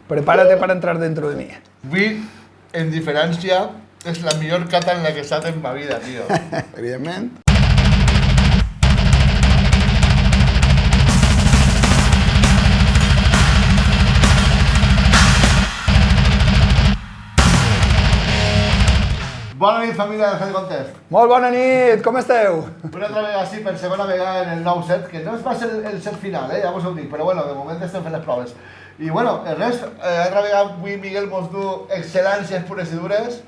Prepárate para entrar dentro de mí. Vi, en diferència, és la millor cata en la que he estat en ma vida, tio. Evidentment. Bona nit, família del Head Contest. Molt bona nit, com esteu? Una altra vegada sí, per segona vegada en el nou set, que no va ser el set final, ja vos ho dic, però bueno, de moment estem fent les proves. I bueno, el rest, altra vegada avui Miguel mos du excel·lències pures i dures,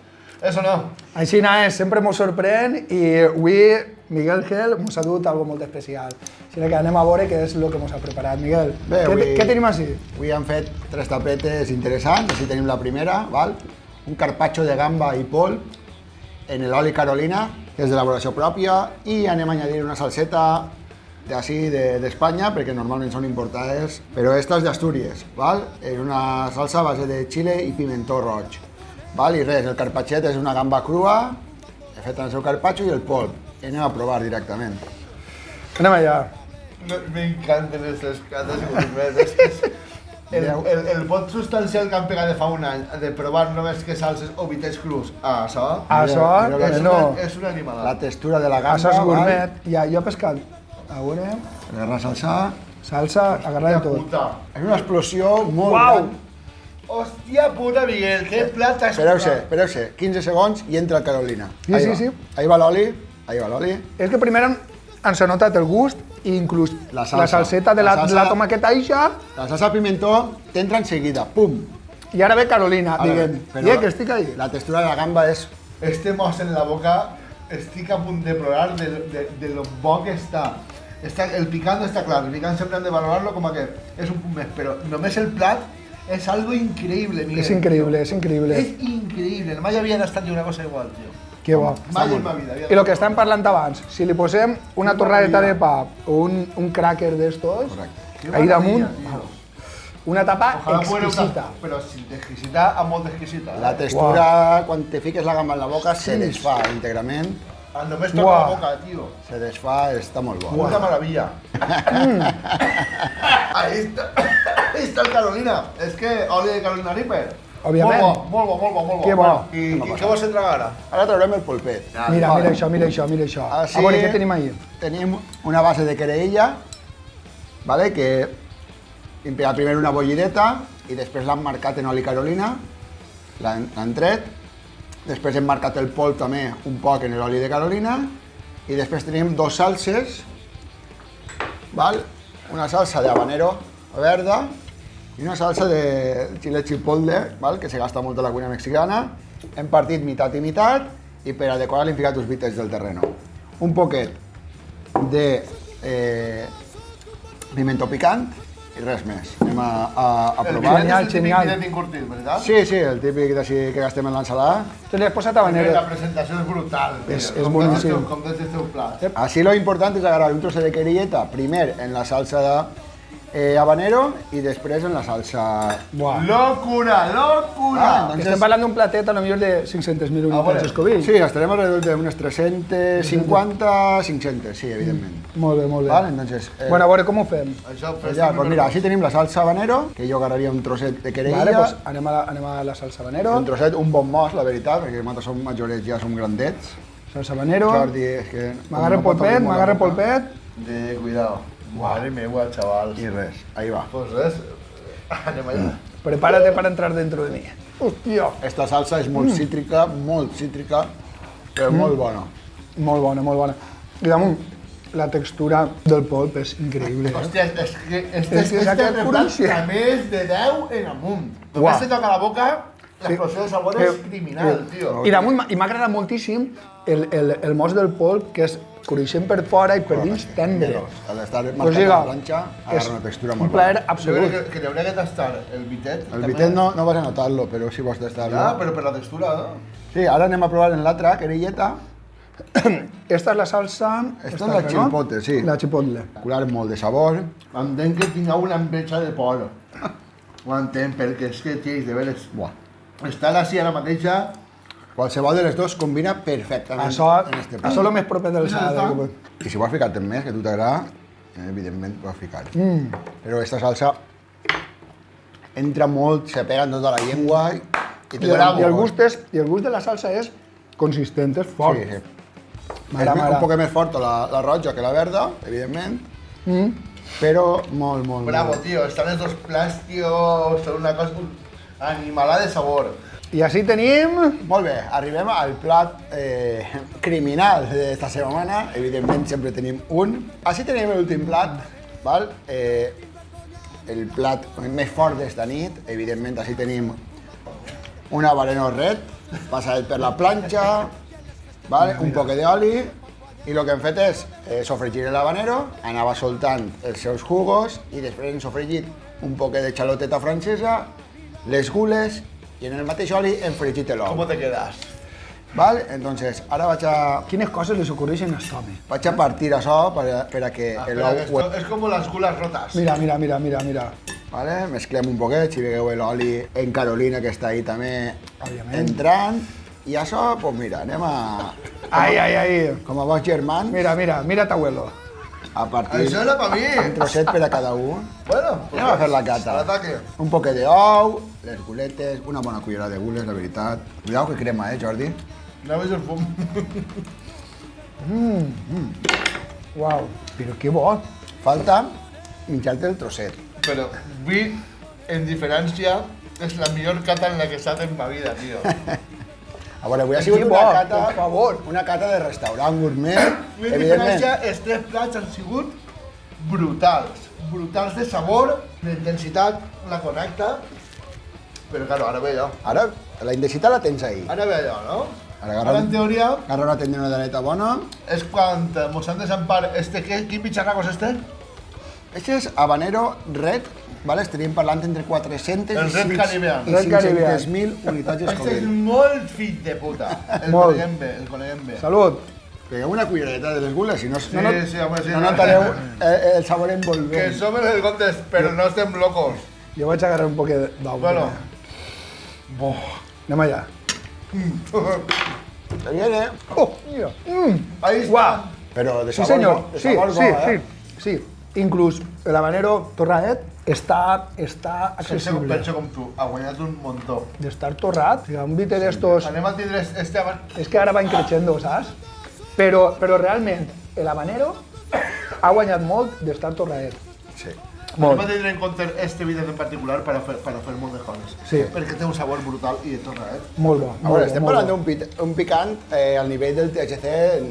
és o no? Així és, sempre mos sorprèn i avui Miguel Gel mos ha dut algo molt especial. Així que anem a veure què és el que mos ha preparat. Miguel, Bé, què tenim així? Avui han fet 3 tapetes interessants, així tenim la primera, val? Un carpaccio de gamba i polp en l'oli Carolina, que és d'elaboració pròpia, i anem a añadir una salseta d'ací d'Espanya, perquè normalment són importades, però esta és d'Astúries, val? És una salsa a base de xile i pimentó roig. Val? I res, el carpacciet és una gamba crua, he fet el seu carpaccio i el polp. I anem a provar directament. Anem allà. M'encanten aquestes cates i gourmet, el vot substancial que han pegat de fa un any de provar només que salses o vitets crus a això, és una animalada. La textura de la gamba, això és gourmet. Ja, jo he pescat. A veure... Agarrar salsa. Salsa, agarrar de tot. És una explosió molt gran. Hòstia puta, Miguel, que plat has Espereu-se, 15 segons i entra el Carolina. Sí. Ahí va l'oli, És que primer ens ha notat el gust i inclús la salseta de la tomaqueta aixa. La salsa pimentó t'entra enseguida, pum. I ara ve Carolina, diguem. Que estic ahí. La textura de la gamba és... Este mos en la boca, estic a punt de plorar de lo bo que està. El picant està clar, el picant sempre han de valorar-lo com a que és un punt més, però només el plat és algo increïble, Miguel. És increïble. És increïble, mai havia estat ni una cosa igual, tio. Que bo. Mai en ma vida. I el que estàvem parlant abans, si li posem una torradeta de pa o un cracker d'estos, ahí damunt, una tapa exquisita. Però exquisita amb molt exquisita. La textura, quan te fiques la gamba en la boca, se desfà íntegrament. Només toca la boca, tio. Se desfà, està molt bo. Molta maravilla. Ahí està el Carolina. És que oli de Carolina Reaper. Òbviament. Molt bo. Que bo. I què vols entregar ara? Ara traurem el polpet. Mira això. A veure, què tenim ahí? Tenim una base de querella, vale? Que hem pegat primer una bollideta i després l'hem marcat en oli Carolina, l'hem tret. Després hem marcat el polp també un poc en l'oli de Carolina i després tenim 2 salses, val? Una salsa de habanero verda i una salsa de chile chipotle, val? Que se gasta molt a la cuina mexicana. Hem partit meitat i meitat i per a decorar li hem ficat uns bitets del terreno. Un poquet de pimentó picant i res més. Anem a provar. El típic bidet incurtit, veritat? Sí, el típic d'així que gastem en l'ensalada. Te li has posat habanero. La presentació és brutal, tio. És boníssim. Com des del teu plat. Així lo important és agarrar un trosset de querelleta, primer en la salsa de habanero i després en la salsa... Locura! Estem parlant d'un platet a lo millor de 500.000 unitats escobills. Sí, estarem alrededor d'unes 350, 500, sí, evidentment. Molt bé. Vale, entonces... Bueno, a veure com ho fem. Pues mira, així tenim la salsa habanero, que jo agarraria un trosset de querella. Vale, pues anem a la salsa habanero. Un trosset, un bon mos, la veritat, perquè nosaltres som majorets, ja som grandets. Salsa habanero. Jordi, és que... M'agarra el polpet. Cuidado. Madre meva, xavals. I res, ahí va. Pues res, anem allà. Prepárate para entrar dentro de mí. Hòstia. Esta salsa és molt cítrica, però molt bona. Molt bona. I damunt, la textura del polp és increïble. Hòstia, és que este replat també és de 10 en amunt. Només se toca la boca, l'explosió de sabor és criminal, tio. I damunt, m'ha agradat moltíssim el mos del polp, que és cruixent per fora i per dins tendre. Al estar marcat a la planxa, agarra una textura molt bona. Un plaer absolut. Que t'hauria que tastar el bitet. El bitet no vas a notar-lo, però sí vols tastar-lo. Ja, però per la textura, no? Sí, ara anem a provar en l'altra querelleta. Esta és la salsa... Esta és la chipotle, sí. La chipotle. Cular molt de sabor. Entenc que tingueu una enveja de por. Ho entenc, perquè és que, tio, de veres... Estar així ara mateixa... Qualsevol de les dues combina perfectament això, en este plat. Això és el més proper del sal. I si ho has ficat en més, que a tu t'agrada, evidentment ho has ficat. Però aquesta salsa entra molt, se pega en tota la llengua i te I dona el gust. gust de la salsa és consistent, és fort. Sí, sí. Mare, És mare. un poc més forta la roja que la verda, evidentment, però molt, molt, Bravo, molt. tío. Están estos plats, tío. Son una cosa animalada de sabor. I així tenim... Molt bé, arribem al plat criminal d'esta setmana. Evidentment, sempre tenim un. Així tenim l'últim plat, val? El plat més fort d'esta nit. Evidentment, així tenim un habanero red, passat per la planxa, val? Un poc d'oli, i el que hem fet és sofregir l'habanero, anava soltant els seus jugos, i després hem sofregit un poc de xaloteta francesa, les gules, i en el mateix oli hem fregit l'ou. ¿Cómo te quedas? Val? Entonces, ara Quines coses li ocorreixen a aquest home? vaig a partir això per a que Espera, que l'ou... esto es como las gulas rotas. Mira, mira, mira, mira, mira. Vale? Mesclem un poquet, si veieu l'oli en Carolina, que està ahí també Òbviament. entrant. I això, doncs mira, anem a... Ai, ai, ai. Com a bons germans, Mira, mira, mira t'abuelo. a partir Eso era para mí. un trosset per a cada un. Bueno, Anem a fer la cata. Al ataque. Un poquet d'ou, les guletes, una bona cullerada de gules, la veritat. Cuidao que crema, Jordi? No ves el fum. Uau, però que bo. Falta menjar-te el trosset. Pero vi, en diferencia, es la mejor cata en la que he estado en mi vida, tío. A veure, avui ha sigut Que una bo, cata, per favor. una cata de restaurant gourmet, En evidentment. diferència, els tres plats han sigut brutals. Brutals de sabor, d'intensitat, la connecta. Però, claro, ara ve allò. Ara, la intensitat la tens ahí. Ara ve allò, no? Ara Ara, en teoria, agarra una tendineta bona. és quan mos han desampar... Quin pitxarraco és este? Este és habanero red, ¿vale? Estaríem parlant entre 400 El Red Caribbean. i Red Caribbean. 500.000 unitats Este és d'escovell. molt fill de puta. El Molt. coneguem bé, el coneguem bé. Salut. Pegueu una cullereta de les gules, si no, Sí, no, sí, home, sí. no notareu el sabor Que envolvent. som en el Contes, però no estem locos. Jo vaig agarrar un poc d'ou. Bueno. Anem allà. Está bien, ¿eh? Oh, mira. Ahí está. Guau. Però de Sí, sabor, senyor. bo, de Sí, sabor sí, bo, eh? sí, sí. Inclús l'habanero torradet està Per accessible. això com tu, ha guanyat un muntó. D'estar torrat, o sigui, un bite d'estos... Anem a tindre este abans... És que ara van creixendo, saps? Però realment, l'habanero ha guanyat molt d'estar torradet. Sí. Anem a tindre en compte este vídeo en particular per a fer molt de coses. Sí. Perquè té un sabor brutal i de torradet. Molt bo. A veure, estem parlant d'un picant al nivell del THC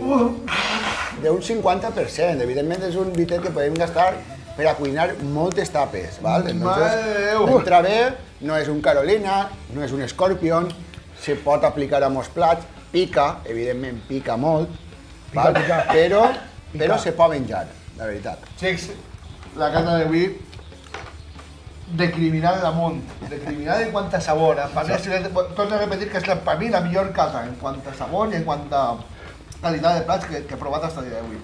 d'un 50%. Evidentment és un bitet que podem gastar per a cuinar moltes tapes, val? Mare de Déu! Entra bé, no és un Carolina, no és un Scorpion, se pot aplicar a molts plats, pica, evidentment pica molt, val? pica. Però se pot menjar, la veritat. Xics, la cata d'avui de criminal damunt, de criminal en quant a sabor. Torno a repetir que és per mi la millor cata en quant a sabor i en quant a qualitat de plats que he provat hasta el dia d'avui.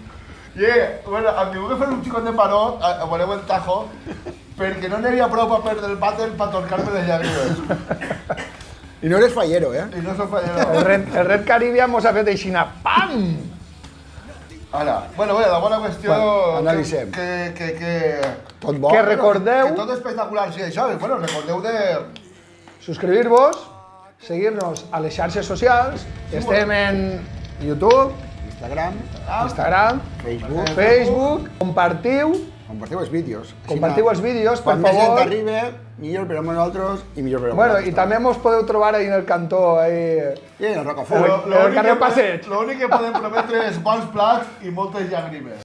Bueno, em diu que fer un xicot de paró, voleu el tajo, perquè no n'hi havia prou paper del vàter per torcar-me les llàgrimes. I no eres fallero, eh? I no soc fallero. El Red Caribbean mos ha fet aixina. Pam! Ara, bueno, la bona qüestió... Bueno, analitzem. Que Tot bo. Que recordeu tot espectacular, sí, això. Bueno, recordeu de... subscriure-vos, seguir-nos a les xarxes socials. Estem en YouTube, Instagram, Instagram, Facebook. Compartiu els vídeos. Compartiu els vídeos, per Quan més gent favor. arriba, millor per a nosaltres i millor per a Bueno, vosaltres. i també mos podeu trobar ahí en el cantó, ahí... I en el Rocafort. El carrer Passeig. L'únic que podem prometre és bons plats i moltes llàgrimes.